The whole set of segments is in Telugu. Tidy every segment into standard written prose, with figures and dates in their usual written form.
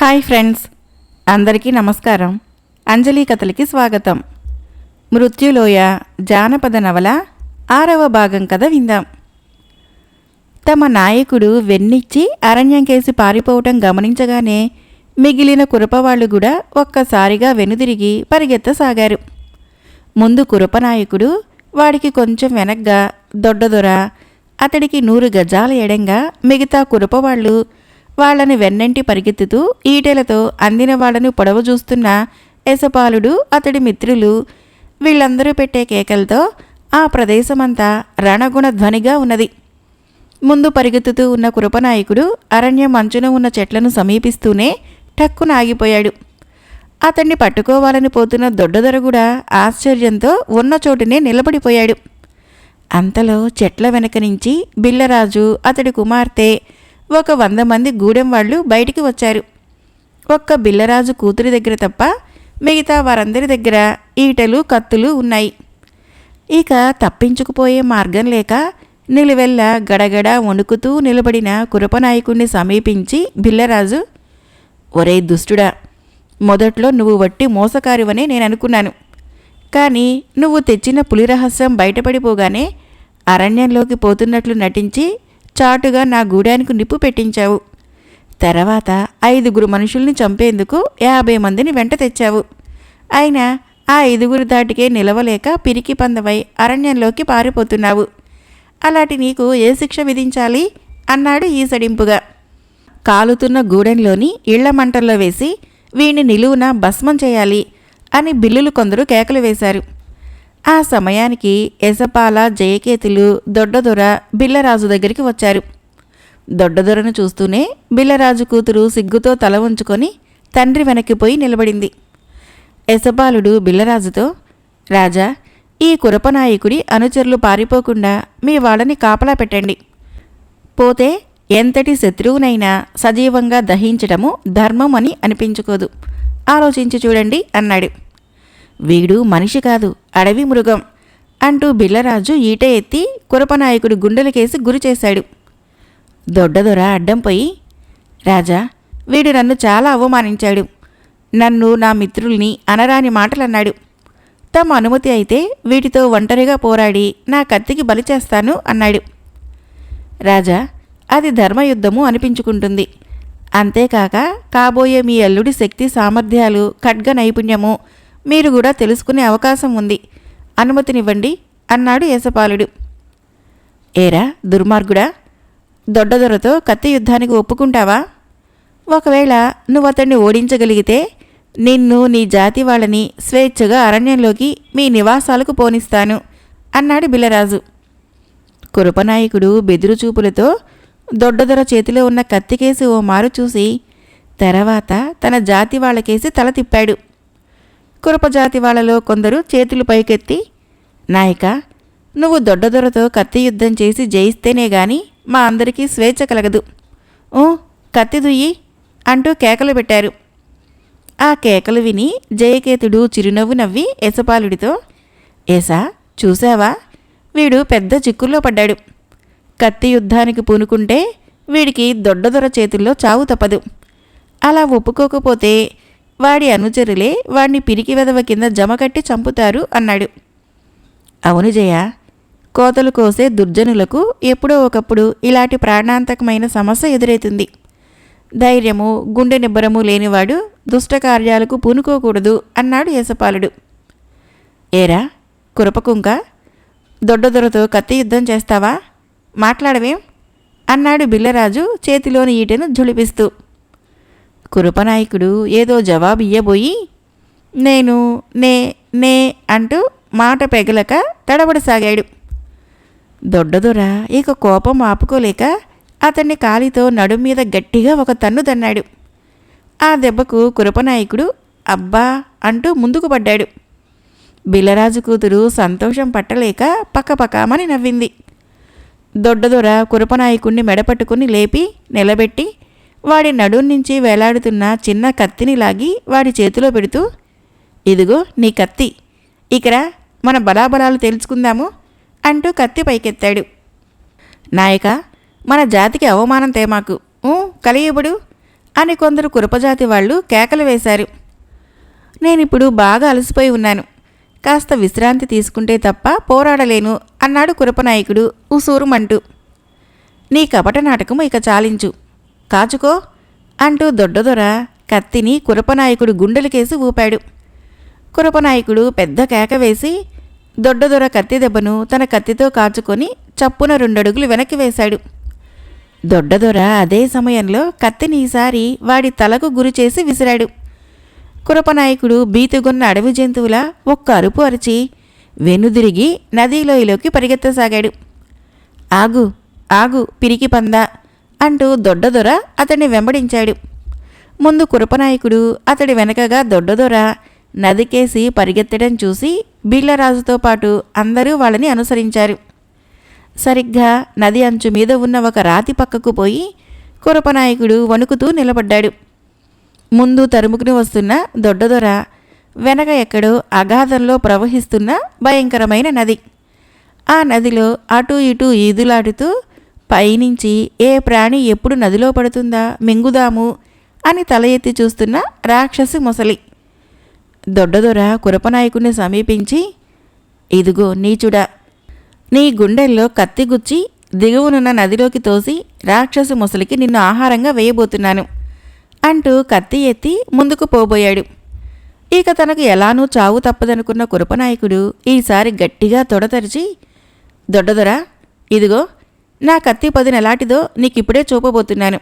హాయ్ ఫ్రెండ్స్, అందరికీ నమస్కారం. అంజలి కథలకి స్వాగతం. మృత్యులోయ జానపద నవల 6వ భాగం కథ విందాం. తమ నాయకుడు వెన్నిచ్చి అరణ్యం కేసి పారిపోవటం గమనించగానే మిగిలిన కురపవాళ్లు కూడా ఒక్కసారిగా వెనుదిరిగి పరిగెత్తసాగారు. ముందు కురపనాయకుడు, వాడికి కొంచెం వెనగ్గా దొడ్డదొర, అతడికి 100 గజాల ఎడంగా మిగతా కురపవాళ్లు వాళ్లని వెన్నంటి పరిగెత్తుతూ ఈటెలతో అందిన వాళ్లను పొడవ చూస్తున్న యశపాలుడు, అతడి మిత్రులు వీళ్ళందరూ పెట్టే కేకలతో ఆ ప్రదేశమంతా రణగుణ ధ్వనిగా ఉన్నది. ముందు పరిగెత్తుతూ ఉన్న కురపనాయకుడు అరణ్యం అంచున ఉన్న చెట్లను సమీపిస్తూనే టక్కున ఆగిపోయాడు. అతన్ని పట్టుకోవాలని పోతున్న దొడ్డదొర కూడా ఆశ్చర్యంతో ఉన్న చోటునే నిలబడిపోయాడు. అంతలో చెట్ల వెనక నుంచి బిల్లరాజు, అతడి కుమార్తె, ఒక 100 మంది గూడెం వాళ్ళు బయటికి వచ్చారు. ఒక్క బిల్లరాజు కూతురి దగ్గర తప్ప మిగతా వారందరి దగ్గర ఈటెలు, కత్తులు ఉన్నాయి. ఇక తప్పించుకుపోయే మార్గం లేక నిలువెల్ల గడగడ వణుకుతూ నిలబడిన కురపనాయకుణ్ణి సమీపించి బిల్లరాజు, ఒరే దుష్టుడా, మొదట్లో నువ్వు వట్టి మోసకారివనే నేను అనుకున్నాను. కానీ నువ్వు తెచ్చిన పులి రహస్యం బయటపడిపోగానే అరణ్యంలోకి పోతున్నట్లు నటించి చాటుగా నా గూడానికి నిప్పు పెట్టించావు. తర్వాత 5గురు మనుషుల్ని చంపేందుకు 50 మందిని వెంట తెచ్చావు. అయినా ఆ 5గురు దాటికే నిలవలేక పిరికి పందవై అరణ్యంలోకి పారిపోతున్నావు. అలాంటి నీకు ఏ శిక్ష విధించాలి అన్నాడు ఈసడింపుగా. కాలుతున్న గూడెంలోని ఇళ్ల మంటల్లో వేసి వీణ్ణి నిలువున భస్మం చేయాలి అని బిల్లులు కొందరు కేకలు వేశారు. ఆ సమయానికి యశపాల, జయకేతులు, దొడ్డదొర బిల్లరాజు దగ్గరికి వచ్చారు. దొడ్డదొరను చూస్తూనే బిల్లరాజు కూతురు సిగ్గుతో తల ఉంచుకొని తండ్రి వెనక్కిపోయి నిలబడింది. యశపాలుడు బిల్లరాజుతో, రాజా, ఈ కురపనాయకుడి అనుచరులు పారిపోకుండా మీ వాళ్ళని కాపలా పెట్టండి. పోతే ఎంతటి శత్రువునైనా సజీవంగా దహించటము ధర్మం అని అనిపించుకోదు. ఆలోచించి చూడండి అన్నాడు. వీడు మనిషి కాదు, అడవి మృగం అంటూ బిల్లరాజు ఈట ఎత్తి కురపనాయకుడి గుండెలకేసి గురిచేశాడు. దొడ్డదొర అడ్డం పోయి, రాజా, వీడు నన్ను చాలా అవమానించాడు. నన్ను, నా మిత్రుల్ని అనరాని మాటలన్నాడు. తమ అనుమతి అయితే వీటితో ఒంటరిగా పోరాడి నా కత్తికి బలి చేస్తాను అన్నాడు. రాజా, అది ధర్మయుద్ధము అనిపించుకుంటుంది. అంతేకాక కాబోయే మీ అల్లుడి శక్తి సామర్థ్యాలు, ఖడ్గ నైపుణ్యము మీరు కూడా తెలుసుకునే అవకాశం ఉంది. అనుమతినివ్వండి అన్నాడు యశపాలుడు. ఏరా దుర్మార్గుడా, దొడ్డదొరతో కత్తి యుద్ధానికి ఒప్పుకుంటావా? ఒకవేళ నువ్వు అతన్ని ఓడించగలిగితే నిన్ను, నీ జాతి వాళ్ళని స్వేచ్ఛగా అరణ్యంలోకి మీ నివాసాలకు పోనిస్తాను అన్నాడు బిల్లరాజు. కురపనాయకుడు బెదురుచూపులతో దొడ్డదొర చేతిలో ఉన్న కత్తికేసి ఓ మారు చూసి తర్వాత తన జాతి వాళ్ళకేసి తల తిప్పాడు. కురపజాతి వాళ్లలో కొందరు చేతులు పైకెత్తి, నాయక, నువ్వు దొడ్డదొరతో కత్తి యుద్ధం చేసి జయిస్తేనే గాని మా అందరికీ స్వేచ్ఛ కలగదు. ఓ కత్తి దుయ్యి అంటూ కేకలు పెట్టారు. ఆ కేకలు విని జయకేతుడు చిరునవ్వు నవ్వి యశపాలుడితో, ఏసా, చూశావా, వీడు పెద్ద చిక్కుల్లో పడ్డాడు. కత్తి యుద్ధానికి పూనుకుంటే వీడికి దొడ్డదొర చేతుల్లో చావు తప్పదు. అలా ఒప్పుకోకపోతే వాడి అనుచరులే వాడిని పిరికి వెదవ కింద జమకట్టి చంపుతారు అన్నాడు. అవును జయ, కోతలు కోసే దుర్జనులకు ఎప్పుడో ఒకప్పుడు ఇలాంటి ప్రాణాంతకమైన సమస్య ఎదురవుతుంది. ధైర్యము, గుండె నిబ్బరము లేనివాడు దుష్టకార్యాలకు పూనుకోకూడదు అన్నాడు యశపాలుడు. ఏరా కురపకుంక, దొడ్డదొరతో కత్తి యుద్ధం చేస్తావా? మాట్లాడవేం అన్నాడు బిల్లరాజు చేతిలోని ఈటెను ఝుళిపిస్తూ. కురపనాయకుడు ఏదో జవాబు ఇయ్యబోయి నేను నే అంటూ మాట పెగలక తడబడసాగాడు. దొడ్డదొర ఇక కోపం ఆపుకోలేక అతన్ని కాలితో నడుం మీద గట్టిగా ఒక తన్ను తన్నాడు. ఆ దెబ్బకు కురపనాయకుడు అబ్బా అంటూ ముందుకు పడ్డాడు. బిల్లరాజు కూతురు సంతోషం పట్టలేక పక్కపక్కమని నవ్వింది. దొడ్డదొర కురపనాయకుణ్ణి మెడపట్టుకుని లేపి నిలబెట్టి వాడి నడుం నుంచి వేలాడుతున్న చిన్న కత్తిని లాగి వాడి చేతిలో పెడుతూ, ఇదిగో నీ కత్తి, ఇకరా మన బలాబలాలు తెలుసుకుందాము అంటూ కత్తి పైకెత్తాడు. నాయక, మన జాతికి అవమానం తేమాకు, కలియుబడు అని కొందరు కురపజాతి వాళ్ళు కేకలు వేశారు. నేనిప్పుడు బాగా అలసిపోయి ఉన్నాను, కాస్త విశ్రాంతి తీసుకుంటే తప్ప పోరాడలేను అన్నాడు కురపనాయకుడు ఉసూరుమంటూ. నీ కపట నాటకము ఇక చాలించు, కాచుకో అంటూ దొడ్డదొర కత్తిని కురపనాయకుడు గుండెలకేసి ఊపాడు. కురపనాయకుడు పెద్ద కేక వేసి దొడ్డదొర కత్తి దెబ్బను తన కత్తితో కాచుకొని చప్పున 2 అడుగులు వెనక్కి వేశాడు. దొడ్డదొర అదే సమయంలో కత్తిని ఈసారి వాడి తలకు గురిచేసి విసిరాడు. కురపనాయకుడు బీతుగొన్న అడవి జంతువులా ఒక్క అరుపు అరిచి వెనుదిరిగి నదీలోయలోకి పరిగెత్తసాగాడు. ఆగు ఆగు పిరికి పందా అంటూ దొడ్డదొర అతన్ని వెంబడించాడు. ముందు కురపనాయకుడు, అతడి వెనకగా దొడ్డదొర నదికేసి పరిగెత్తడం చూసి బిళ్ళరాజుతో పాటు అందరూ వాళ్ళని అనుసరించారు. సరిగ్గా నది అంచు మీద ఉన్న ఒక రాతి పక్కకు పోయి కురపనాయకుడు వణుకుతూ నిలబడ్డాడు. ముందు తరుముకుని వస్తున్న దొడ్డదొర, వెనక ఎక్కడో అగాధంలో ప్రవహిస్తున్న భయంకరమైన నది. ఆ నదిలో అటూ ఇటూ ఈదులాడుతూ పైనుంచి ఏ ప్రాణి ఎప్పుడు నదిలో పడుతుందా మింగుదాము అని తల ఎత్తి చూస్తున్న రాక్షసి మొసలి. దొడ్డదొర కురపనాయకుడిని సమీపించి, ఇదిగో నీచుడా, నీ గుండెల్లో కత్తిగుచ్చి దిగువనున్న నదిలోకి తోసి రాక్షసి మొసలికి నిన్ను ఆహారంగా వేయబోతున్నాను అంటూ కత్తి ఎత్తి ముందుకు పోబోయాడు. ఇక తనకు ఎలానూ చావు తప్పదనుకున్న కురపనాయకుడు ఈసారి గట్టిగా తొడతరిచి, దొడ్డదొర, ఇదిగో నా కత్తి పదునెలాంటిదో నీకిప్పుడే చూపబోతున్నాను.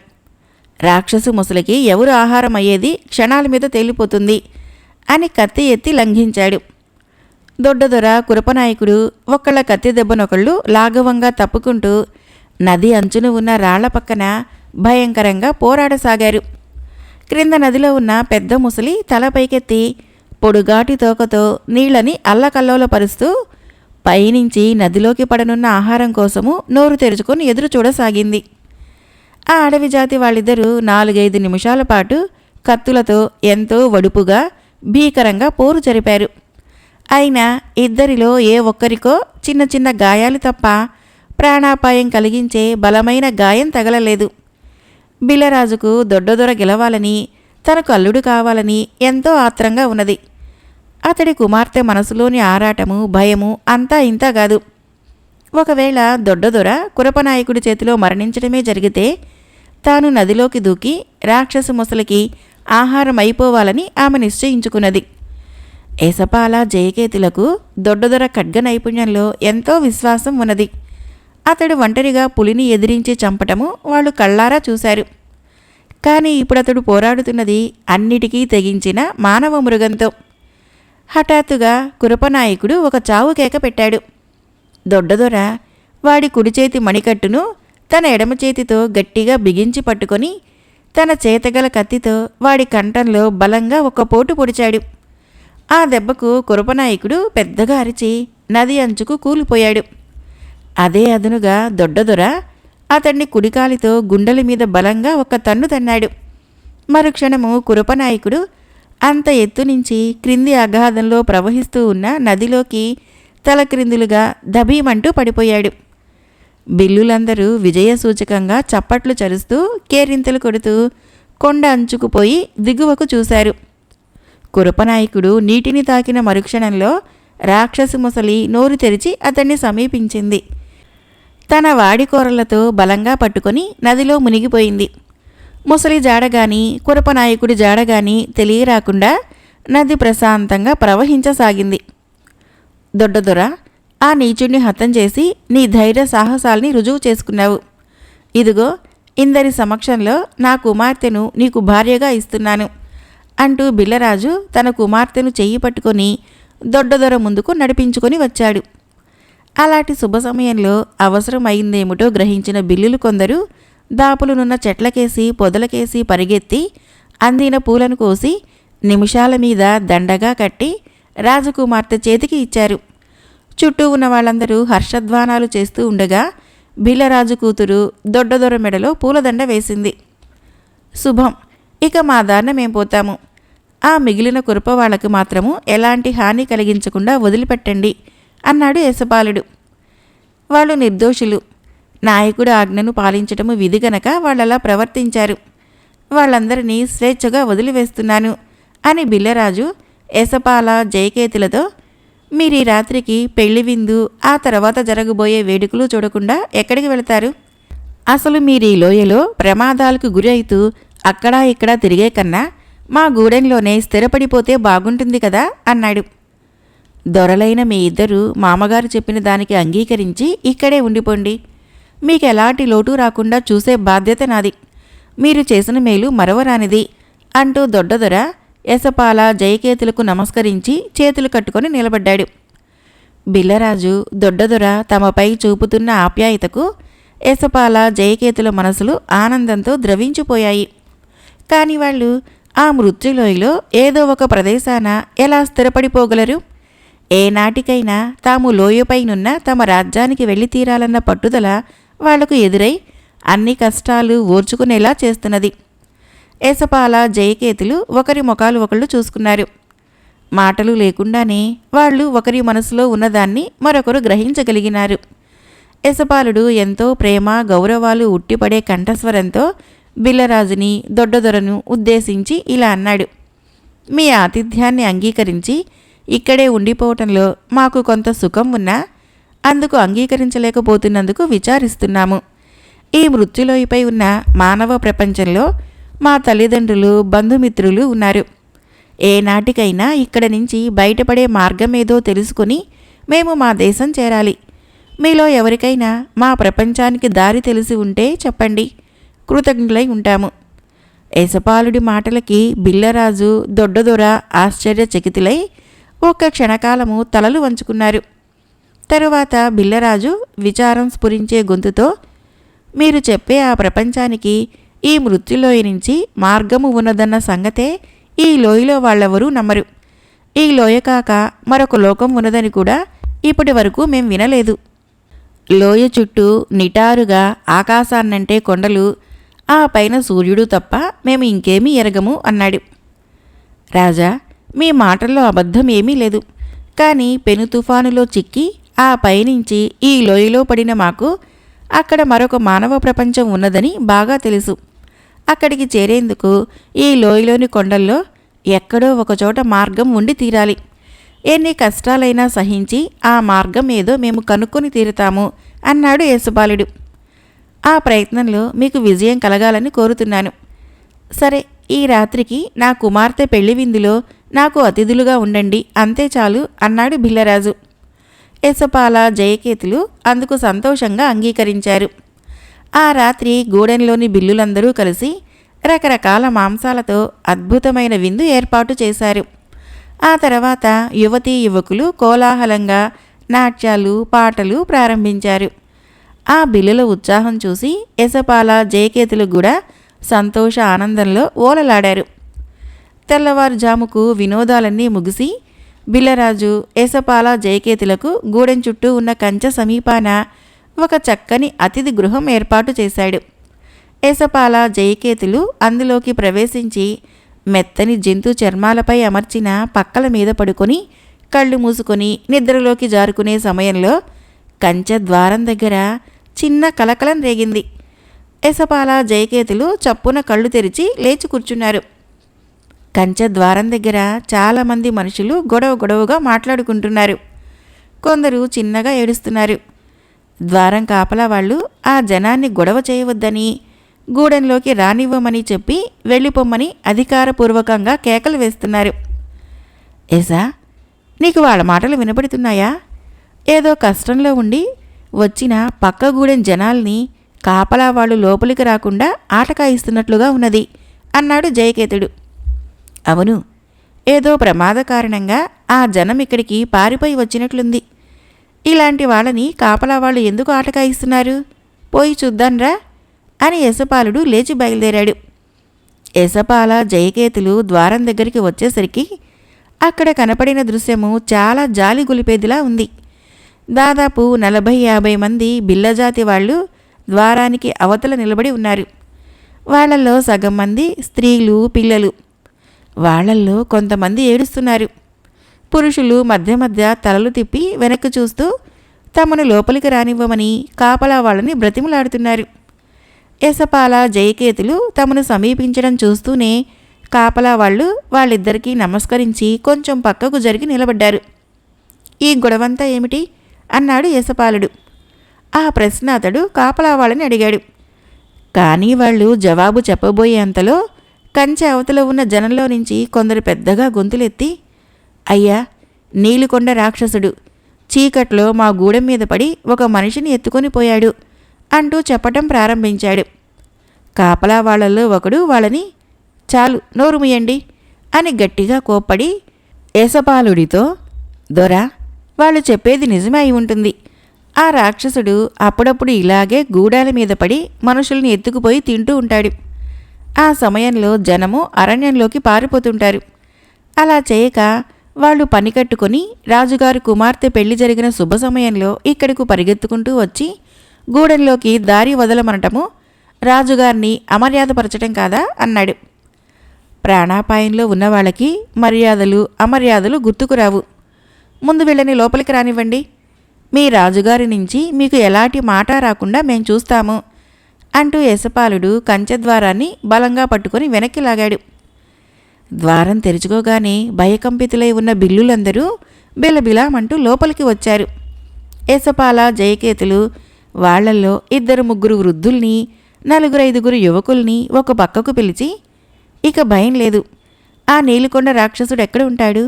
రాక్షసు ముసలికి ఎవరు ఆహారం అయ్యేది క్షణాల మీద తేలిపోతుంది అని కత్తి ఎత్తి లంఘించాడు. దొడ్డదొర, కురపనాయకుడు ఒకళ్ళ కత్తి దెబ్బనొకళ్ళు లాఘవంగా తప్పుకుంటూ నది అంచున ఉన్న రాళ్ల పక్కన భయంకరంగా పోరాడసాగారు. క్రింద నదిలో ఉన్న పెద్ద ముసలి తల పైకెత్తి పొడుగాటి తోకతో నీళ్లని అల్లకల్లోలపరుస్తూ పైనుంచి నదిలోకి పడనున్న ఆహారం కోసము నోరు తెరుచుకొని ఎదురు చూడసాగింది. ఆ అడవి జాతి వాళ్ళిద్దరూ 4-5 నిమిషాల పాటు కత్తులతో ఎంతో వడుపుగా భీకరంగా పోరు జరిపారు. అయినా ఇద్దరిలో ఏ ఒక్కరికో చిన్న చిన్న గాయాలు తప్ప ప్రాణాపాయం కలిగించే బలమైన గాయం తగలలేదు. బిళ్ళరాజుకు దొడ్డదొర గెలవాలని, తనకు అల్లుడు కావాలని ఎంతో ఆత్రంగా ఉన్నది. అతడి కుమార్తె మనసులోని ఆరాటము, భయము అంతా ఇంతా కాదు. ఒకవేళ దొడ్డదొర కురపనాయకుడి చేతిలో మరణించడమే జరిగితే తాను నదిలోకి దూకి రాక్షసు ముసలికి ఆహారం అయిపోవాలని ఆమె నిశ్చయించుకున్నది. ఏసపాల, జయకేతులకు దొడ్డదొర ఖడ్గ నైపుణ్యంలో ఎంతో విశ్వాసం ఉన్నది. అతడు ఒంటరిగా పులిని ఎదిరించి చంపటము వాళ్ళు కళ్ళారా చూశారు. కానీ ఇప్పుడతడు పోరాడుతున్నది అన్నిటికీ తెగించిన మానవ మృగంతో. హఠాత్తుగా కురపనాయకుడు ఒక చావు కేక పెట్టాడు. దొడ్డదొర వాడి కుడిచేతి మణికట్టును తన ఎడమ చేతితో గట్టిగా బిగించి పట్టుకొని తన చేతగల కత్తితో వాడి కంఠంలో బలంగా ఒక పోటు పొడిచాడు. ఆ దెబ్బకు కురపనాయకుడు పెద్దగా అరిచి నది అంచుకు కూలిపోయాడు. అదే అదునుగా దొడ్డదొర అతన్ని కుడికాలితో గుండెల మీద బలంగా ఒక తన్ను తన్నాడు. మరుక్షణము కురపనాయకుడు అంత ఎత్తు నుంచి క్రింది అగాధంలో ప్రవహిస్తూ ఉన్న నదిలోకి తలక్రిందులుగా దబీమంటూ పడిపోయాడు. బిల్లులందరూ విజయసూచకంగా చప్పట్లు చరుస్తూ కేరింతలు కొడుతూ కొండ అంచుకుపోయి దిగువకు చూశారు. కురపనాయకుడు నీటిని తాకిన మరుక్షణంలో రాక్షసు ముసలి నోరు తెరిచి అతన్ని సమీపించింది. తన వాడికోరలతో బలంగా పట్టుకొని నదిలో మునిగిపోయింది. ముసలి జాడగాని కురపనాయకుడి జాడగాని తెలియరాకుండా నది ప్రశాంతంగా ప్రవహించసాగింది. దొడ్డదొర, ఆ నీచుడిని హతం చేసి నీ ధైర్య సాహసాల్ని రుజువు చేసుకున్నావు. ఇదిగో ఇందరి సమక్షంలో నా కుమార్తెను నీకు భార్యగా ఇస్తున్నాను అంటూ బిళ్ళరాజు తన కుమార్తెను చెయ్యి పట్టుకొని దొడ్డదొర ముందుకు నడిపించుకొని వచ్చాడు. అలాంటి శుభ సమయంలో అవసరమైందేమిటో గ్రహించిన బిల్లులు కొందరు దాపులునున్న చెట్లకేసి పొదలకేసి పరిగెత్తి అందిన పూలను కోసి నిమిషాల మీద దండగా కట్టి రాజకుమార్తె చేతికి ఇచ్చారు. చుట్టూ ఉన్న వాళ్ళందరూ హర్షధ్వానాలు చేస్తూ ఉండగా బిళ్ళరాజు కూతురు దొడ్డదొర మెడలో పూలదండ వేసింది. శుభం, ఇక మా దారిన మేం పోతాము. ఆ మిగిలిన కురప వాళ్లకు మాత్రము ఎలాంటి హాని కలిగించకుండా వదిలిపెట్టండి అన్నాడు యశపాలుడు. వాళ్ళు నిర్దోషులు. నాయకుడు ఆజ్ఞను పాలించటము విధి గనక వాళ్ళలా ప్రవర్తించారు. వాళ్ళందరినీ స్వేచ్ఛగా వదిలివేస్తున్నాను అని బిల్లరాజు యశపాల జయకేతులతో మీరీ రాత్రికి పెళ్లి విందు, ఆ తర్వాత జరగబోయే వేడుకలు చూడకుండా ఎక్కడికి వెళతారు? అసలు మీరీ లోయలో ప్రమాదాలకు గురి అవుతూ అక్కడా ఇక్కడా తిరిగే కన్నా మా గూడెంలోనే స్థిరపడిపోతే బాగుంటుంది కదా అన్నాడు. దొరలైన మీ ఇద్దరూ మామగారు చెప్పిన దానికి అంగీకరించి ఇక్కడే ఉండిపోండి. మీకెలాంటి లోటు రాకుండా చూసే బాధ్యత నాది. మీరు చేసిన మేలు మరవరానిది అంటూ దొడ్డదొర యశపాల జయకేతులకు నమస్కరించి చేతులు కట్టుకొని నిలబడ్డాడు. బిల్లరాజు దొడ్డదొర తమపై చూపుతున్న ఆప్యాయతకు యశపాల జయకేతుల మనసులు ఆనందంతో ద్రవించిపోయాయి. కాని వాళ్ళు ఆ మృత్యులోయలో ఏదో ఒక ప్రదేశాన ఎలా స్థిరపడిపోగలరు? ఏనాటికైనా తాము లోయపైనున్న తమ రాజ్యానికి వెళ్ళి తీరాలన్న పట్టుదల వాళ్లకు ఎదురై అన్ని కష్టాలు ఓర్చుకునేలా చేస్తున్నది. యశపాల జయకేతులు ఒకరి ముఖాలు ఒకళ్ళు చూసుకున్నారు. మాటలు లేకుండానే వాళ్ళు ఒకరి మనసులో ఉన్నదాన్ని మరొకరు గ్రహించగలిగినారు. యశపాలుడు ఎంతో ప్రేమ గౌరవాలు ఉట్టిపడే కంఠస్వరంతో బిల్లరాజుని దొడ్డదొరను ఉద్దేశించి ఇలా అన్నాడు. మీ ఆతిథ్యాన్ని అంగీకరించి ఇక్కడే ఉండిపోవటంలో మాకు కొంత సుఖం ఉన్నా అందుకు అంగీకరించలేకపోతున్నందుకు విచారిస్తున్నాము. ఈ మృత్యులోయపై ఉన్న మానవ ప్రపంచంలో మా తల్లిదండ్రులు, బంధుమిత్రులు ఉన్నారు. ఏనాటికైనా ఇక్కడి నుంచి బయటపడే మార్గమేదో తెలుసుకుని మేము మా దేశం చేరాలి. మీలో ఎవరికైనా మా ప్రపంచానికి దారి తెలిసి ఉంటే చెప్పండి, కృతజ్ఞులై ఉంటాము. యశపాలుడి మాటలకి బిల్లరాజు దొడ్డదొర ఆశ్చర్యచకితులై ఒక్క క్షణకాలము తలలు వంచుకున్నారు. తరువాత బిల్లరాజు విచారం స్ఫురించే గొంతుతో, మీరు చెప్పే ఆ ప్రపంచానికి ఈ మృత్యులోయ నుంచి మార్గము ఉన్నదన్న సంగతే ఈ లోయలో వాళ్ళెవరూ నమ్మరు. ఈ లోయ కాక మరొక లోకం ఉన్నదని కూడా ఇప్పటి వరకు మేం వినలేదు. లోయ చుట్టూ నిటారుగా ఆకాశాన్నంటే కొండలు, ఆ పైన సూర్యుడు తప్ప మేము ఇంకేమీ ఎరగము అన్నాడు. రాజా, మీ మాటల్లో అబద్ధం ఏమీ లేదు. కానీ పెను తుఫానులో చిక్కి ఆ పైనుంచి ఈ లోయలో పడిన మాకు అక్కడ మరొక మానవ ప్రపంచం ఉన్నదని బాగా తెలుసు. అక్కడికి చేరేందుకు ఈ లోయలోని కొండల్లో ఎక్కడో ఒకచోట మార్గం ఉండి తీరాలి. ఎన్ని కష్టాలైనా సహించి ఆ మార్గం ఏదో మేము కనుక్కొని తీరుతాము అన్నాడు యశపాలుడు. ఆ ప్రయత్నంలో మీకు విజయం కలగాలని కోరుతున్నాను. సరే, ఈ రాత్రికి నా కుమార్తె పెళ్లి విందులో నాకు అతిథులుగా ఉండండి, అంతే చాలు అన్నాడు బిల్లరాజు. యశపాల జయకేతులు అందుకు సంతోషంగా అంగీకరించారు. ఆ రాత్రి గూడెంలోని బిల్లులందరూ కలిసి రకరకాల మాంసాలతో అద్భుతమైన విందు ఏర్పాటు చేశారు. ఆ తర్వాత యువతీ యువకులు కోలాహలంగా నాట్యాలు, పాటలు ప్రారంభించారు. ఆ బిల్లుల ఉత్సాహం చూసి యశపాల జయకేతులు కూడా సంతోష ఆనందంలో ఓలలాడారు. తెల్లవారుజాముకు వినోదాలన్నీ ముగిసి బిల్లరాజు యశపాల జయకేతులకు గూడెం చుట్టూ ఉన్న కంచె సమీపాన ఒక చక్కని అతిథి గృహం ఏర్పాటు చేశాడు. యశపాల జయకేతులు అందులోకి ప్రవేశించి మెత్తని జంతు చర్మాలపై అమర్చిన పక్కల మీద పడుకొని కళ్ళు మూసుకొని నిద్రలోకి జారుకునే సమయంలో కంచె ద్వారం దగ్గర చిన్న కలకలం రేగింది. యశపాల జయకేతులు చప్పున కళ్ళు తెరిచి లేచి కూర్చున్నారు. కంచె ద్వారం దగ్గర చాలామంది మనుషులు గొడవగా మాట్లాడుకుంటున్నారు. కొందరు చిన్నగా ఏడుస్తున్నారు. ద్వారం కాపలా వాళ్ళు ఆ జనాన్ని గొడవ చేయవద్దని, గూడెంలోకి రానివ్వమని చెప్పి వెళ్ళిపోమ్మని అధికారపూర్వకంగా కేకలు వేస్తున్నారు. ఏసా, నీకు వాళ్ళ మాటలు వినపడుతున్నాయా? ఏదో కష్టంలో ఉండి వచ్చిన పక్క గూడెం జనాల్ని కాపలా వాళ్ళు లోపలికి రాకుండా ఆటకాయిస్తున్నట్లుగా ఉన్నది అన్నాడు జయకేతుడు. అవును, ఏదో ప్రమాద కారణంగా ఆ జనం ఇక్కడికి పారిపోయి వచ్చినట్లుంది. ఇలాంటి వాళ్ళని కాపలా వాళ్ళు ఎందుకు ఆటకాయిస్తున్నారు? పోయి చూద్దాన్రా అని యశపాలుడు లేచి బయలుదేరాడు. యశపాల జయకేతులు ద్వారం దగ్గరికి వచ్చేసరికి అక్కడ కనపడిన దృశ్యము చాలా జాలి గొలిపేదిలా ఉంది. దాదాపు 40-50 మంది బిల్లజాతి వాళ్ళు ద్వారానికి అవతల నిలబడి ఉన్నారు. వాళ్లల్లో సగం మంది స్త్రీలు, పిల్లలు. వాళ్లల్లో కొంతమంది ఏడుస్తున్నారు. పురుషులు మధ్య మధ్య తలలు తిప్పి వెనక్కి చూస్తూ తమను లోపలికి రానివ్వమని కాపలా వాళ్ళని బ్రతిమలాడుతున్నారు. యశపాల జయకేతులు తమను సమీపించడం చూస్తూనే కాపలా వాళ్ళు వాళ్ళిద్దరికీ నమస్కరించి కొంచెం పక్కకు జరిగి నిలబడ్డారు. ఈ గొడవంతా ఏమిటి అన్నాడు యశపాలుడు. ఆ ప్రశ్న అతడు కాపలా వాళ్ళని అడిగాడు. కానీ వాళ్ళు జవాబు చెప్పబోయేంతలో కంచె అవతల ఉన్న జనంలో నుంచి కొందరు పెద్దగా గొంతులెత్తి, అయ్యా, నీలికొండ రాక్షసుడు చీకట్లో మా గూడెం మీద పడి ఒక మనిషిని ఎత్తుకొని పోయాడు అంటూ చెప్పటం ప్రారంభించాడు. కాపలా వాళ్లలో ఒకడు వాళ్ళని, చాలు నోరు ముయ్యండి అని గట్టిగా కోప్పడి యశపాలుడితో, దొరా, వాళ్ళు చెప్పేది నిజమే అయి ఉంటుంది. ఆ రాక్షసుడు అప్పుడప్పుడు ఇలాగే గూడాల మీద పడి మనుషుల్ని ఎత్తుకుపోయి తింటూ ఉంటాడు. ఆ సమయంలో జనము అరణ్యంలోకి పారిపోతుంటారు. అలా చేయక వాళ్ళు పని కట్టుకొని రాజుగారి కుమార్తె పెళ్లి జరిగిన శుభ సమయంలో ఇక్కడకు పరిగెత్తుకుంటూ వచ్చి గూడెంలోకి దారి వదలమనటము రాజుగారిని అమర్యాదపరచటం కాదా అన్నాడు. ప్రాణాపాయంలో ఉన్న వాళ్ళకి మర్యాదలు అమర్యాదలు గుర్తుకురావు. ముందు వీళ్ళని లోపలికి రానివ్వండి. మీ రాజుగారి నుంచి మీకు ఎలాంటి మాట రాకుండా మేం చూస్తాము అంటూ యశపాలుడు కంచె ద్వారాన్ని బలంగా పట్టుకొని వెనక్కి లాగాడు. ద్వారం తెరుచుకోగానే భయకంపితులై ఉన్న బిల్లులందరూ బిలబిలామంటూ లోపలికి వచ్చారు. యశపాల జయకేతులు వాళ్లల్లో 2-3 వృద్ధుల్ని 4-5 యువకుల్ని ఒక పక్కకు పిలిచి, ఇక భయం లేదు. ఆ నీలికొండ రాక్షసుడు ఎక్కడ ఉంటాడు?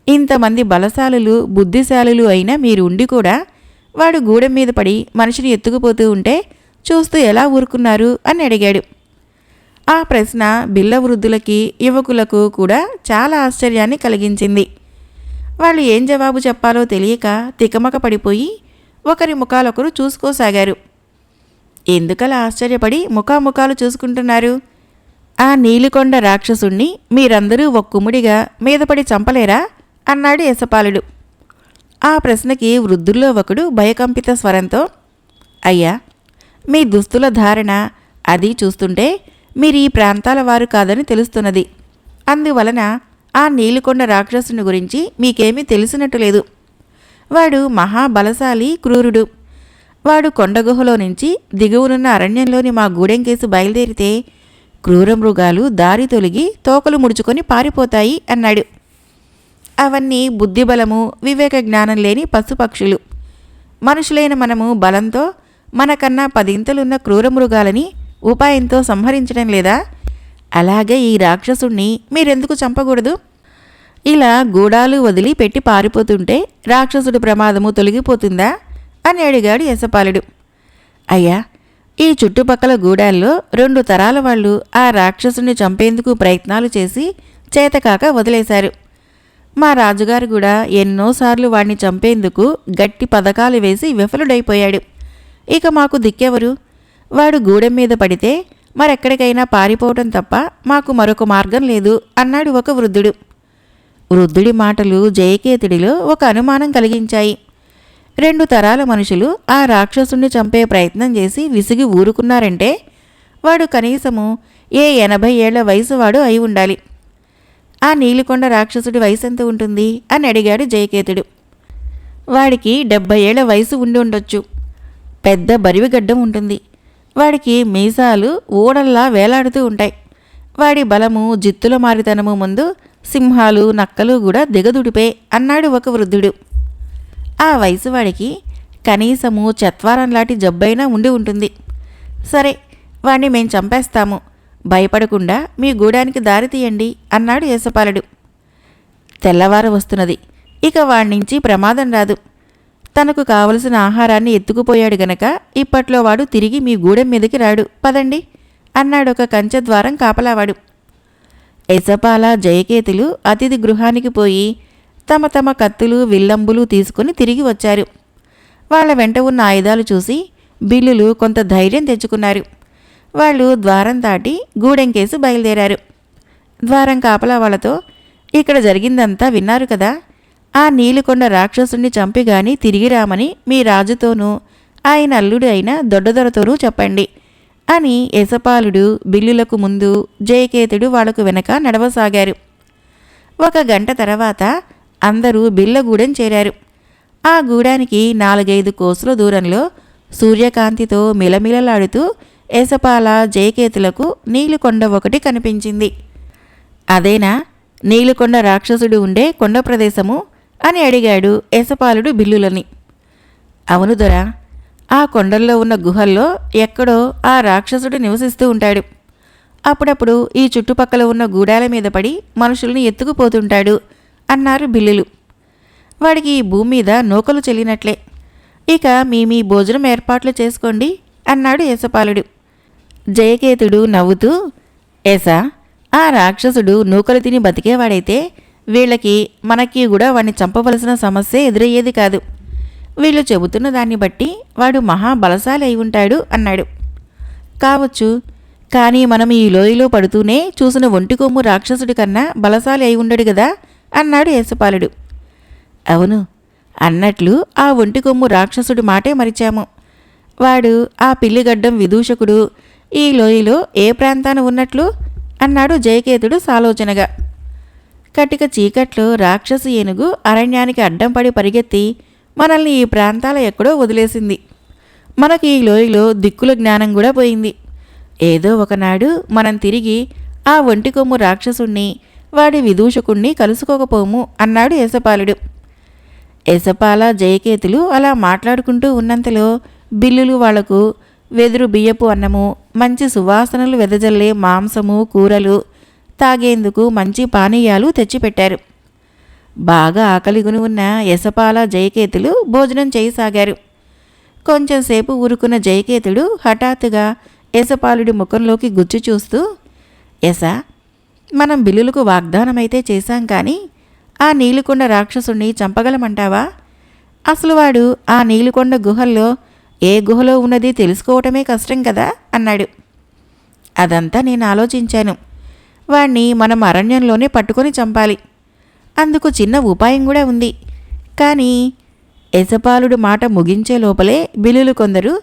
ఇంతమంది బలశాలులు బుద్ధిశాలులు అయినా మీరు ఉండి కూడా వాడు గూడెం మీద పడి మనిషిని ఎత్తుకుపోతూ ఉంటే చూస్తూ ఎలా ఊరుకున్నారు అని అడిగాడు. ఆ ప్రశ్న బిల్ల వృద్ధులకి యువకులకు కూడా చాలా ఆశ్చర్యాన్ని కలిగించింది. వాళ్ళు ఏం జవాబు చెప్పాలో తెలియక తికమక పడిపోయి ఒకరి ముఖాలొకరు చూసుకోసాగారు. ఎందుకలా ఆశ్చర్యపడి ముఖాముఖాలు చూసుకుంటున్నారు? ఆ నీలికొండ రాక్షసుణ్ణి మీరందరూ ఒక్కుముడిగా మీదపడి చంపలేరా అన్నాడు యశపాలుడు. ఆ ప్రశ్నకి వృద్ధుల్లో ఒకడు భయకంపిత స్వరంతో, అయ్యా, మీ దుస్తుల ధారణ అది చూస్తుంటే మీరు ఈ ప్రాంతాల వారు కాదని తెలుస్తున్నది. అందువలన ఆ నీలికొండ రాక్షసుని గురించి మీకేమీ తెలిసినట్టు లేదు. వాడు మహాబలశాలి క్రూరుడు. వాడు కొండగుహలో నుంచి దిగువనున్న అరణ్యంలోని మా గూడెంకేసి బయలుదేరితే క్రూర మృగాలు దారి తొలగి తోకలు ముడుచుకొని పారిపోతాయి అన్నాడు. అవన్నీ బుద్ధిబలము వివేక జ్ఞానం లేని పశుపక్షులు. మనుషులైన మనము బలంతో మనకన్నా 10 ఇంతలున్న క్రూర మృగాలని ఉపాయంతో సంహరించడం లేదా? అలాగే ఈ రాక్షసుణ్ణి మీరెందుకు చంపకూడదు? ఇలా గూడాలు వదిలి పెట్టి పారిపోతుంటే రాక్షసుడి ప్రమాదము తొలగిపోతుందా అని అడిగాడు యశపాలుడు. అయ్యా, ఈ చుట్టుపక్కల గూడాల్లో 2 తరాల వాళ్ళు ఆ రాక్షసుని చంపేందుకు ప్రయత్నాలు చేసి చేతకాక వదిలేశారు. మా రాజుగారు కూడా ఎన్నోసార్లు వాణ్ణి చంపేందుకు గట్టి పథకాలు వేసి విఫలుడైపోయాడు. ఇక మాకు దిక్కెవరు? వాడు గూడెం మీద పడితే మరెక్కడికైనా పారిపోవటం తప్ప మాకు మరొక మార్గం లేదు అన్నాడు ఒక వృద్ధుడు. వృద్ధుడి మాటలు జయకేతుడిలో ఒక అనుమానం కలిగించాయి. 2 తరాల మనుషులు ఆ రాక్షసుణ్ణి చంపే ప్రయత్నం చేసి విసిగి ఊరుకున్నారంటే వాడు కనీసము 80 ఏళ్ల వయసు వాడు అయి ఉండాలి. ఆ నీలికొండ రాక్షసుడి వయసు ఎంత ఉంటుంది అని అడిగాడు జయకేతుడు. వాడికి 70 ఏళ్ల వయసు ఉండి ఉండొచ్చు. పెద్ద బరివిగడ్డం ఉంటుంది. వాడికి మీసాలు ఊడల్లా వేలాడుతూ ఉంటాయి. వాడి బలము జిత్తుల మారితనము ముందు సింహాలు నక్కలు కూడా దిగదుడిపే అన్నాడు ఒక వృద్ధుడు. ఆ వయసు వాడికి కనీసము చత్వారంలాంటి జబ్బైనా ఉండి ఉంటుంది. సరే, వాణ్ణి మేం చంపేస్తాము, భయపడకుండా మీ గూడానికి దారి తీయండి అన్నాడు యశపాలుడు. తెల్లవారు వస్తున్నది. ఇక వాణ్ణించి ప్రమాదం రాదు. తనకు కావలసిన ఆహారాన్ని ఎత్తుకుపోయాడు గనక ఇప్పట్లో వాడు తిరిగి మీ గూడెం మీదకి రాడు, పదండి అన్నాడొక కంచె ద్వారం కాపలావాడు. యశపాల జయకేతులు అతిథి గృహానికి పోయి తమ తమ కత్తులు విల్లంబులు తీసుకుని తిరిగి వచ్చారు. వాళ్ల వెంట ఉన్న ఆయుధాలు చూసి బిల్లులు కొంత ధైర్యం తెచ్చుకున్నారు. వాళ్ళు ద్వారం దాటి గూడెంకేసి బయలుదేరారు. ద్వారం కాపలా వాళ్లతో, ఇక్కడ జరిగిందంతా విన్నారు కదా? ఆ నీలికొండ రాక్షసుణ్ణి చంపిగాని తిరిగి రామని మీ రాజుతోనూ ఆయన అల్లుడు అయిన దొడ్డదొరతోనూ చెప్పండి అని యశపాలుడు బిల్లులకు ముందు, జయకేతుడు వాళ్లకు వెనక నడవసాగారు. 1 గంట తర్వాత అందరూ బిల్లగూడెం చేరారు. ఆ గూడానికి 4-5 కోసుల దూరంలో సూర్యకాంతితో మిలమిలలాడుతూ యశపాల జయకేతులకు నీలుకొండ ఒకటి కనిపించింది. అదేనా నీలుకొండ రాక్షసుడు ఉండే కొండ ప్రదేశము అని అడిగాడు యశపాలుడు బిల్లులని. అవును దొరా, ఆ కొండల్లో ఉన్న గుహల్లో ఎక్కడో ఆ రాక్షసుడు నివసిస్తూ ఉంటాడు. అప్పుడప్పుడు ఈ చుట్టుపక్కల ఉన్న గూడాల మీద పడి మనుషుల్ని ఎత్తుకుపోతుంటాడు అన్నారు బిల్లులు. వాడికి ఈ భూమి మీద నూకలు చెల్లినట్లే. ఇక మీ భోజనం ఏర్పాట్లు చేసుకోండి అన్నాడు యశపాలుడు. జయకేతుడు నవ్వుతూ, ఏసా, ఆ రాక్షసుడు నూకలు తిని బతికేవాడైతే వీళ్ళకి మనకి కూడా వాడిని చంపవలసిన సమస్య ఎదురయ్యేది కాదు. వీళ్ళు చెబుతున్న దాన్ని బట్టి వాడు మహాబలశాలి అయి ఉంటాడు అన్నాడు. కావచ్చు, కానీ మనం ఈ లోయలో పడుతూనే చూసిన ఒంటికొమ్ము రాక్షసుడి కన్నా బలశాలి అయి ఉండడు కదా అన్నాడు యశపాలుడు. అవును, అన్నట్లు ఆ ఒంటికొమ్ము రాక్షసుడి మాటే మరిచాము. వాడు ఆ పిల్లిగడ్డం విదూషకుడు ఈ లోయలో ఏ ప్రాంతాన ఉన్నట్లు అన్నాడు జయకేతుడు సాలోచనగా. కటిక చీకట్లో రాక్షసు ఏనుగు అరణ్యానికి అడ్డం పడి పరిగెత్తి మనల్ని ఈ ప్రాంతాల ఎక్కడో వదిలేసింది. మనకి ఈ లోయలో దిక్కుల జ్ఞానం కూడా పోయింది. ఏదో ఒకనాడు మనం తిరిగి ఆ ఒంటికొమ్ము రాక్షసుణ్ణి వాడి విదూషకుణ్ణి కలుసుకోకపోము అన్నాడు యశపాలుడు. యశపాల జయకేతులు అలా మాట్లాడుకుంటూ ఉన్నంతలో బిల్లులు వాళ్లకు వెదురు బియ్యపు అన్నము, మంచి సువాసనలు వెదజల్లే మాంసము, కూరలు, తాగేందుకు మంచి పానీయాలు తెచ్చిపెట్టారు. బాగా ఆకలిగుని ఉన్న యశపాల జయకేతులు భోజనం చేయసాగారు. కొంచెంసేపు ఊరుకున్న జయకేతుడు హఠాత్తుగా యశపాలుడి ముఖంలోకి గుచ్చి చూస్తూ, యశ, మనం బిల్లులకు వాగ్దానమైతే చేశాం కానీ ఆ నీలుకొండ రాక్షసుణ్ణి చంపగలమంటావా? అసలు వాడు ఆ నీలుకొండ గుహల్లో ఏ గుహలో ఉన్నది తెలుసుకోవటమే కష్టం కదా అన్నాడు. అదంతా నేను ఆలోచించాను. వాణ్ణి మనం అరణ్యంలోనే పట్టుకొని చంపాలి. అందుకు చిన్న ఉపాయం కూడా ఉంది. కానీ యశపాలుడు మాట ముగించే లోపలే బిల్లులు కొందరు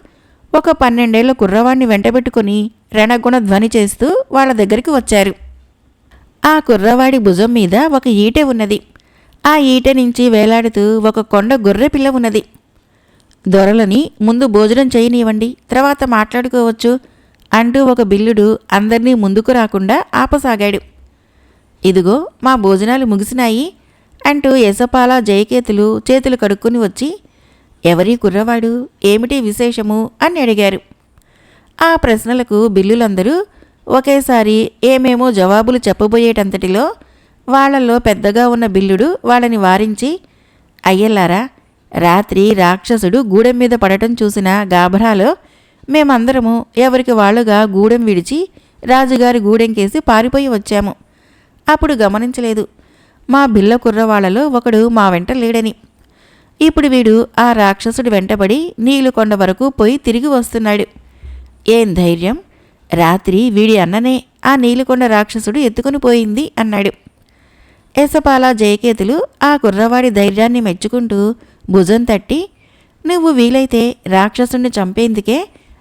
ఒక 12 ఏళ్ల కుర్రవాణ్ణి వెంటబెట్టుకుని రణగుణ ధ్వని చేస్తూ వాళ్ళ దగ్గరికి వచ్చారు. ఆ కుర్రవాడి భుజం మీద ఒక ఈటె ఉన్నది. ఆ ఈటె నుంచి వేలాడుతూ ఒక కొండ గొర్రె పిల్ల ఉన్నది. దొరలని ముందు భోజనం చేయనివ్వండి, తర్వాత మాట్లాడుకోవచ్చు అంటూ ఒక బిల్లుడు అందర్నీ ముందుకు రాకుండా ఆపసాగాడు. ఇదిగో మా భోజనాలు ముగిసినాయి అంటూ యశపాల జయకేతులు చేతులు కడుక్కుని వచ్చి, ఎవరి కుర్రవాడు, ఏమిటి విశేషము అని అడిగారు. ఆ ప్రశ్నలకు బిల్లులందరూ ఒకేసారి ఏమేమో జవాబులు చెప్పబోయేటంతటిలో వాళ్లలో పెద్దగా ఉన్న బిల్లుడు వాళ్ళని వారించి, అయ్యల్లారా, రాత్రి రాక్షసుడు గూడెం మీద పడటం చూసిన గాభరాలో మేమందరము ఎవరికి వాళ్ళుగా గూడెం విడిచి రాజుగారి గూడెంకేసి పారిపోయి వచ్చాము. అప్పుడు గమనించలేదు మా బిల్ల కుర్రవాళ్లలో ఒకడు మా వెంట లేడని. ఇప్పుడు వీడు ఆ రాక్షసుడి వెంటబడి నీలుకొండ వరకు పోయి తిరిగి వస్తున్నాడు. ఏం ధైర్యం! రాత్రి వీడి అన్ననే ఆ నీలుకొండ రాక్షసుడు ఎత్తుకుని పోయింది అన్నాడు. యశపాల జయకేతులు ఆ కుర్రవాడి ధైర్యాన్ని మెచ్చుకుంటూ భుజం తట్టి, నువ్వు వీలైతే రాక్షసుణ్ణి చంపేందుకే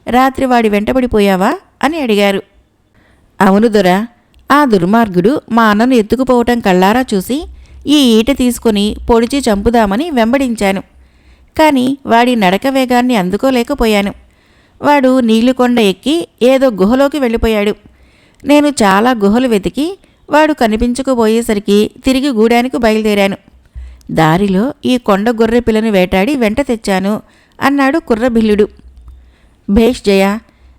రాత్రి వాడి వెంటబడిపోయావా అని అడిగారు. అవును దొరా, ఆ దుర్మార్గుడు మా అన్నను ఎత్తుకుపోవటం కళ్ళారా చూసి ఈ ఈట తీసుకుని పొడిచి చంపుదామని వెంబడించాను. కానీ వాడి నడక వేగాన్ని అందుకోలేకపోయాను. వాడు నీలుకొండ ఎక్కి ఏదో గుహలోకి వెళ్ళిపోయాడు. నేను చాలా గుహలు వెతికి వాడు కనిపించకపోయేసరికి తిరిగి గూడానికి బయలుదేరాను. దారిలో ఈ కొండ గొర్రె పిల్లను వేటాడి వెంట తెచ్చాను అన్నాడు కుర్రబిల్లుడు. భేష్ జయ,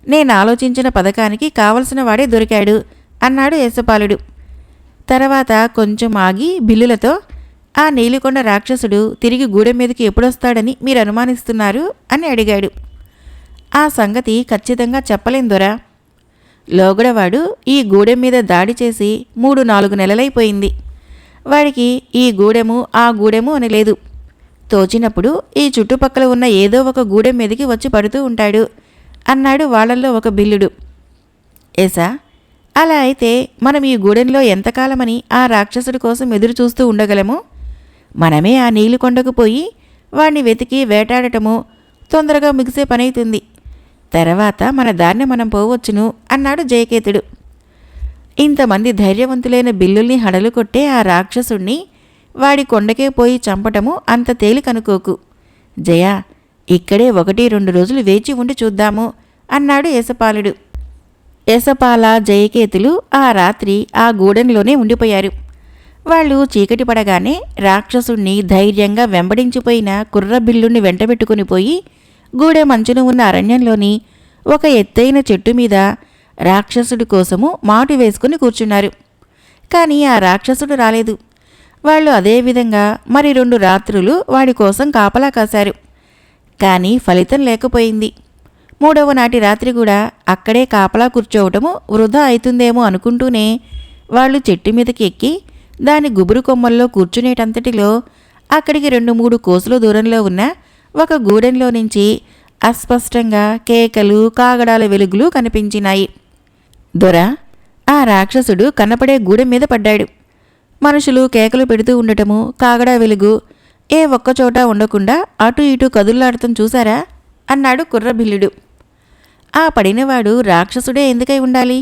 నేను ఆలోచించిన పథకానికి కావలసిన వాడే దొరికాడు అన్నాడు యశపాలుడు. తర్వాత కొంచెం ఆగి బిల్లులతో, ఆ నీలికొండ రాక్షసుడు తిరిగి గూడెం మీదకి ఎప్పుడొస్తాడని మీరు అనుమానిస్తున్నారు అని అడిగాడు. ఆ సంగతి ఖచ్చితంగా చెప్పలేం దొరా. లోగడవాడు ఈ గూడెం మీద దాడి చేసి 3-4 నెలలైపోయింది. వాడికి ఈ గూడెము ఆ గూడెము అని లేదు. తోచినప్పుడు ఈ చుట్టుపక్కల ఉన్న ఏదో ఒక గూడెం మీదకి వచ్చి పడుతూ ఉంటాడు అన్నాడు వాళ్ళల్లో ఒక బిల్లుడు. ఏసా, అలా అయితే మనం ఈ గూడెంలో ఎంతకాలమని ఆ రాక్షసుడి కోసం ఎదురు చూస్తూ ఉండగలము? మనమే ఆ నీలుకొండకు పోయి వాణ్ణి వెతికి వేటాడటము తొందరగా ముగిసే పనైతుంది. తర్వాత మన దారిని మనం పోవచ్చును అన్నాడు జయకేతుడు. ఇంతమంది ధైర్యవంతులైన బిల్లుల్ని హడలు కొట్టే ఆ రాక్షసుణ్ణి వాడి కొండకే పోయి చంపటము అంత తేలికనుకోకు. జయ, ఇక్కడే 1-2 రోజులు వేచి ఉండి చూద్దాము అన్నాడు యశపాలుడు. యశపాల, జయకేతులు ఆ రాత్రి ఆ గూడెంలోనే ఉండిపోయారు. వాళ్ళు చీకటి పడగానే రాక్షసుణ్ణి ధైర్యంగా వెంబడించిపోయిన కుర్రబిల్లుణ్ణి వెంటబెట్టుకుని పోయి గూడె మంచున ఉన్న అరణ్యంలోని ఒక ఎత్తైన చెట్టు మీద రాక్షసుడి కోసము మాటు వేసుకుని కూర్చున్నారు. కానీ ఆ రాక్షసుడు రాలేదు. వాళ్ళు అదేవిధంగా మరి 2 రాత్రులు వాడి కోసం కాపలా కాశారు. కానీ ఫలితం లేకపోయింది. 3వ నాటి రాత్రి కూడా అక్కడే కాపలా కూర్చోవటము వృధా అవుతుందేమో అనుకుంటూనే వాళ్ళు చెట్టు మీదకి ఎక్కి దాని గుబురు కొమ్మల్లో కూర్చునేటంతటిలో అక్కడికి 2-3 కోసుల దూరంలో ఉన్న ఒక గూడెంలో నుంచి అస్పష్టంగా కేకలు, కాగడాల వెలుగులు కనిపించినాయి. దొర, ఆ రాక్షసుడు కనపడే గూడెం మీద పడ్డాడు. మనుషులు కేకలు పెడుతూ ఉండటము, కాగడా వెలుగు ఏ ఒక్కచోట ఉండకుండా అటు ఇటు కదుల్లాడటం చూశారా అన్నాడు కుర్రబిల్లుడు. ఆ పడినవాడు రాక్షసుడే ఎందుకై ఉండాలి?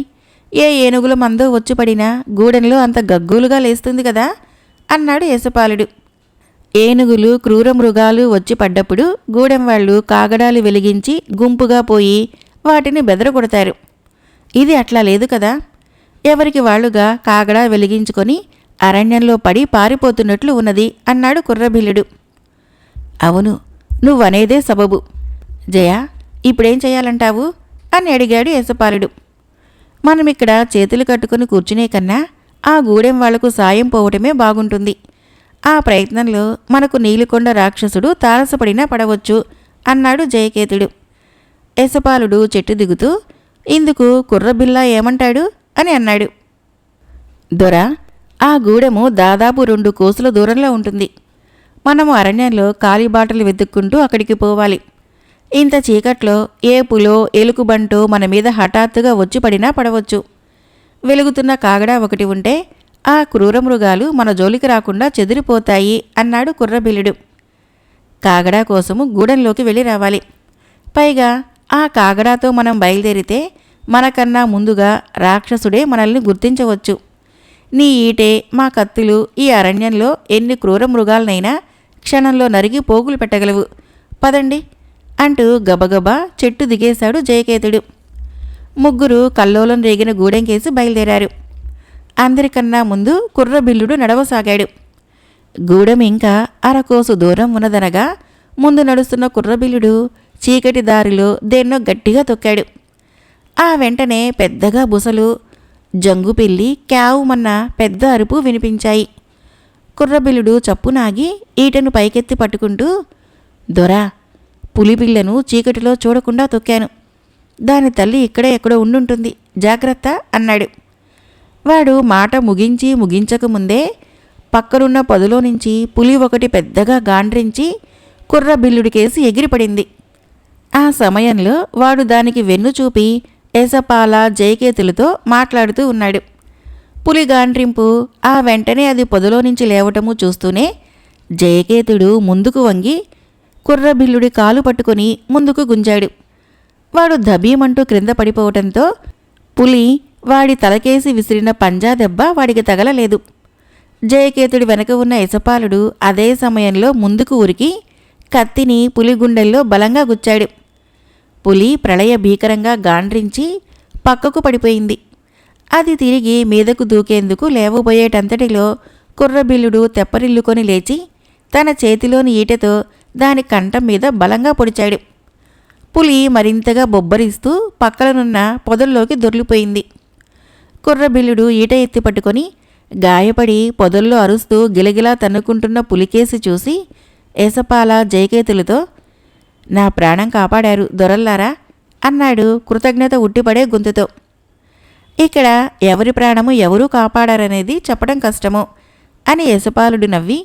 ఏ ఏనుగుల మందో వచ్చి పడినా గూడెంలో అంత గగ్గోలుగా లేస్తుంది కదా అన్నాడు యశపాలుడు. ఏనుగులు, క్రూర మృగాలు వచ్చి పడ్డప్పుడు గూడెం వాళ్ళు కాగడాలు వెలిగించి గుంపుగా పోయి వాటిని బెదరగొడతారు. ఇది అట్లా లేదు కదా. ఎవరికి వాళ్ళుగా కాగడా వెలిగించుకొని అరణ్యంలో పడి పారిపోతున్నట్లు ఉన్నది అన్నాడు కుర్రబిల్లుడు. అవును, నువ్వనేదే సబబు. జయ, ఇప్పుడేం చెయ్యాలంటావు అని అడిగాడు యశపాలుడు. మనమిక్కడ చేతులు కట్టుకుని కూర్చునే కన్నా ఆ గూడెం వాళ్లకు సాయం పోవటమే బాగుంటుంది. ఆ ప్రయత్నంలో మనకు నీలికొండ రాక్షసుడు తారసపడినా పడవచ్చు అన్నాడు జయకేతుడు. యశపాలుడు చెట్టు దిగుతూ ఇందుకు కుర్రబిల్లా ఏమంటాడు అని అన్నాడు. దొర, ఆ గూడెము దాదాపు 2 కోసుల దూరంలో ఉంటుంది. మనము అరణ్యంలో కాలిబాటలు వెతుక్కుంటూ అక్కడికి పోవాలి. ఇంత చీకట్లో ఏ పులో, ఎలుకబంటో మన మీద హఠాత్తుగా వచ్చి పడినా పడవచ్చు. వెలుగుతున్న కాగడా ఒకటి ఉంటే ఆ క్రూర మృగాలు మన జోలికి రాకుండా చెదిరిపోతాయి అన్నాడు కుర్రబిల్లుడు. కాగడా కోసము గూడెంలోకి వెళ్ళి రావాలి. పైగా ఆ కాగడాతో మనం బయలుదేరితే మనకన్నా ముందుగా రాక్షసుడే మనల్ని గుర్తించవచ్చు. నీ ఈటే, మా కత్తులు ఈ అరణ్యంలో ఎన్ని క్రూర మృగాలనైనా క్షణంలో నరిగి పోగులు పెట్టగలవు. పదండి అంటూ గబగబా చెట్టు దిగేశాడు జయకేతుడు. ముగ్గురు కల్లోలం రేగిన గూడెంకేసి బయలుదేరారు. అందరికన్నా ముందు కుర్రబిల్లుడు నడవసాగాడు. గూడెం ఇంకా అరకోసు దూరం ఉన్నదనగా ముందు నడుస్తున్న కుర్రబిల్లుడు చీకటి దారిలో దేన్నో గట్టిగా తొక్కాడు. ఆ వెంటనే పెద్దగా బుసలు, జంగుపిల్లి క్యావుమన్న పెద్ద అరుపు వినిపించాయి. కుర్రబిల్లుడు చప్పునాగి ఈటను పైకెత్తి పట్టుకుంటూ, దొరా, పులిపిల్లను చీకటిలో చూడకుండా తొక్కాను. దాని తల్లి ఇక్కడే ఎక్కడో ఉండుంటుంది, జాగ్రత్త అన్నాడు. వాడు మాట ముగించకముందే పక్కనున్న పొదలో నుంచి పులి ఒకటి పెద్దగా గాండ్రించి కుర్రబిల్లుడికేసి ఎగిరిపడింది. ఆ సమయంలో వాడు దానికి వెన్ను చూపి యశపాల, జయకేతులతో మాట్లాడుతూ ఉన్నాడు. పులి గాండ్రింపు ఆ వెంటనే అది పొదలో నుంచి లేవటము చూస్తూనే జయకేతుడు ముందుకు వంగి కుర్రబిల్లుడి కాలు పట్టుకుని ముందుకు గుంజాడు. వాడు దబీమంటూ క్రింద పడిపోవటంతో పులి వాడి తలకేసి విసిరిన పంజా దెబ్బ వాడికి తగలలేదు. జయకేతుడి వెనక ఉన్న యశపాలుడు అదే సమయంలో ముందుకు ఉరికి కత్తిని పులి గుండెల్లో బలంగా గుచ్చాడు. పులి ప్రళయ భీకరంగా గాండ్రించి పక్కకు పడిపోయింది. అది తిరిగి మీదకు దూకేందుకు లేవబోయేటంతటిలో కుర్రబిల్లుడు తెప్పరిల్లుకొని లేచి తన చేతిలోని ఈటెతో దాని కంఠం మీద బలంగా పొడిచాడు. పులి మరింతగా బొబ్బరిస్తూ పక్కలనున్న పొదల్లోకి దొర్లిపోయింది. కుర్రబిల్లుడు ఈట ఎత్తి పట్టుకొని గాయపడి పొదల్లో అరుస్తూ గిలగిలా తన్నుకుంటున్న పులికేసి చూసి యశపాల, జయకేతులతో, నా ప్రాణం కాపాడారు దొరల్లారా అన్నాడు కృతజ్ఞత ఉట్టిపడే గొంతుతో. ఇక్కడ ఎవరి ప్రాణము ఎవరూ కాపాడారనేది చెప్పడం కష్టము అని యశపాలుడు నవ్వి,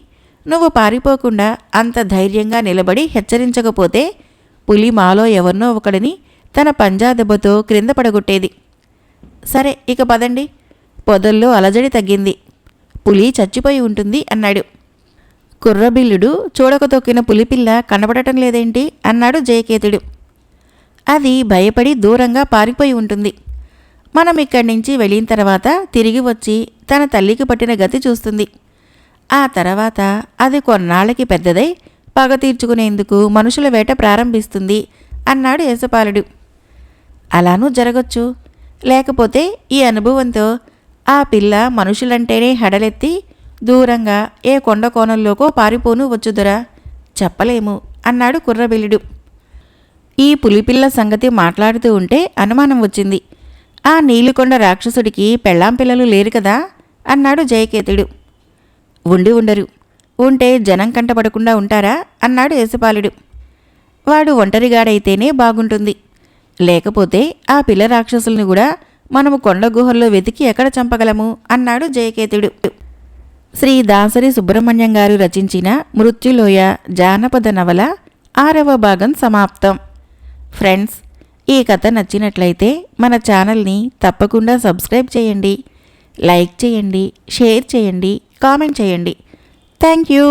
నువ్వు పారిపోకుండా అంత ధైర్యంగా నిలబడి హెచ్చరించకపోతే పులి మాలో ఎవరినో ఒకడిని తన పంజా దెబ్బతో క్రింద పడగొట్టేది. సరే, ఇక పదండి. పొదల్లో అలజడి తగ్గింది. పులి చచ్చిపోయి ఉంటుంది అన్నాడు. కుర్రబిల్లుడు చూడక తొక్కిన పులిపిల్ల కనబడటం లేదేంటి అన్నాడు జయకేతుడు. అది భయపడి దూరంగా పారిపోయి ఉంటుంది. మనం ఇక్కడి నుంచి వెళ్ళిన తర్వాత తిరిగి వచ్చి తన తల్లికి పట్టిన గతి చూస్తుంది. ఆ తర్వాత అది కొన్నాళ్ళకి పెద్దదై పగ తీర్చుకునేందుకు మనుషుల వేట ప్రారంభిస్తుంది అన్నాడు యశపాలుడు. అలానూ జరగచ్చు. లేకపోతే ఈ అనుభవంతో ఆ పిల్ల మనుషులంటేనే హడలెత్తి దూరంగా ఏ కొండ కోణంలోకో పారిపోను వచ్చుదరా, చెప్పలేము అన్నాడు కుర్రబెల్లుడు. ఈ పులిపిల్ల సంగతి మాట్లాడుతూ ఉంటే అనుమానం వచ్చింది. ఆ నీలికొండ రాక్షసుడికి పెళ్ళాం పిల్లలు లేరు కదా అన్నాడు జయకేతుడు. ఉండి ఉండరు, ఉంటే జనం కంటపడకుండా ఉంటారా అన్నాడు యేసుపాలుడు. వాడు ఒంటరిగాడైతేనే బాగుంటుంది, లేకపోతే ఆ పిల్ల రాక్షసుల్ని కూడా మనము కొండ గుహల్లో వెతికి ఎక్కడ చంపగలము అన్నాడు జయకేతుడు. శ్రీ దాసరి సుబ్రహ్మణ్యం గారు రచించిన మృత్యులోయ జానపద నవల 6వ భాగం సమాప్తం. ఫ్రెండ్స్, ఈ కథ నచ్చినట్లయితే మన ఛానల్ని తప్పకుండా సబ్స్క్రైబ్ చేయండి, లైక్ చేయండి, షేర్ చేయండి, కామెంట్ చేయండి. Thank you.